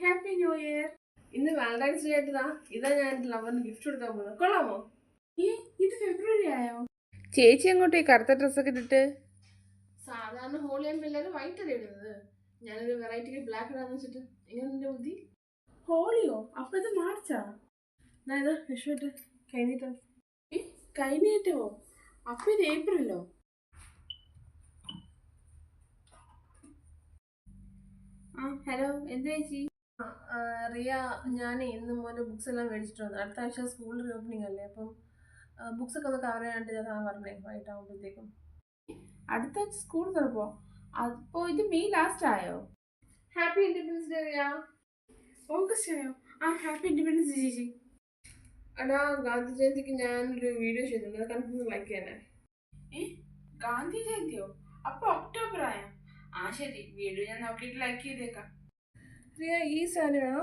Happy new year. ഇന്ന് Valentine's day ആയിട്ടാ ഇതാ ഞാൻ ലവറിന് ഗിഫ്റ്റ് കൊടുക്കാൻ പോകുന്നത്. കൊള്ളാമോ? ഇത് ഫെബ്രുവരി ആയോ? ചേച്ചി അങ്ങോട്ട് ഈ കറുത്ത ഡ്രസ്സൊക്കെ ഇട്ടിട്ട്? സാധാരണ ഹോളി ആകുമ്പോൾ എല്ലാവരും വൈറ്റ് അല്ലേ ഇടുന്നത്. ഞാനൊരു വെറൈറ്റിക്ക് ബ്ലാക്ക് ഇടാന്ന് വെച്ചിട്ട്. എങ്ങനെ നിന്റെ ബുദ്ധി? ഹോളിയോ? അപ്പൊ ഇത് മാർച്ചാ? ഇതാ വിഷുവിട്ട് കഴിഞ്ഞിട്ട്. കൈനീട്ടമോ? അപ്പൊ ഇത് ഏപ്രിലോ? ഹലോ, എന്താ ചേച്ചി? റിയ, ഞാൻ ഇന്ന് മോൻ്റെ ബുക്സ് എല്ലാം മേടിച്ചിട്ട് വന്നു. അടുത്ത ആഴ്ച സ്കൂൾ റീഓപ്പണിംഗ് അല്ലേ, അപ്പം ബുക്സ് ഒക്കെ ഒന്ന് കവർ ചെയ്യാനായിട്ട് ഞാൻ പറഞ്ഞേ വൈകിട്ടാകുമ്പോഴത്തേക്കും. അടുത്ത ആഴ്ച സ്കൂൾ തുറപ്പോ? അപ്പോ ഇത് മെയ് ലാസ്റ്റ് ആയോ? Happy independence day Riya. August ആയോ? ഹാപ്പി ഇൻഡിപെൻഡൻസ് ചേച്ചി. എടാ, ഗാന്ധി ജയന്തിക്ക് ഞാനൊരു വീഡിയോ ചെയ്തിട്ടുണ്ട്. അത് കൺഫേം ലൈക്ക് ചെയ്യണേ. ഗാന്ധി ജയന്തിയോ? അപ്പൊ ഒക്ടോബർ ആയോ? ശരി, വീഡിയോ ഞാൻ നോക്കിയിട്ട് ലൈക്ക് ചെയ്തേക്കാം. റിയ, ഈ സാരി വേണോ?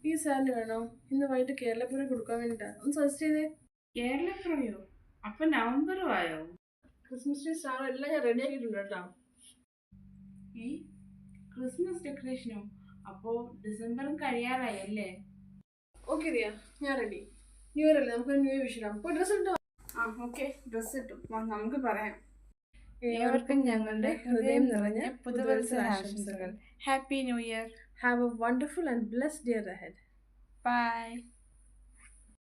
ഈ സാരി വേണോ? ഇന്ന് വൈകിട്ട് കേരളപ്പുറം കൊടുക്കാൻ വേണ്ടിയിട്ടാണ്. ഒന്ന് സജസ്റ്റ് ചെയ്തേ. കേരളപ്പുറയോ? അപ്പൊ നവംബറും ആയോ? ക്രിസ്മസ് ട്രീ സ്റ്റാർ എല്ലാം ഞാൻ റെഡി ആക്കിയിട്ടുണ്ട് കേട്ടോ. ക്രിസ്മസ് ഡെക്കറേഷനോ? അപ്പോ ഡിസംബറും കഴിയാറായല്ലേ? ഓക്കെ റിയ, ഞാൻ റെഡി. ന്യൂ ഇയർ അല്ലേ, നമുക്ക് ന്യൂ ഇയർ വിഷ് ഇടാം. അപ്പോൾ ഡ്രസ്സ് ഇട്ടോ? ഓക്കെ, ഡ്രസ്സ് ഇട്ടു. നമുക്ക് പറയാം. ഏവർക്കും ഞങ്ങളുടെ ഹൃദയം നിറഞ്ഞ പുതുവത്സര ആശംസകൾ. Happy new year. Have a wonderful and blessed year ahead. Bye.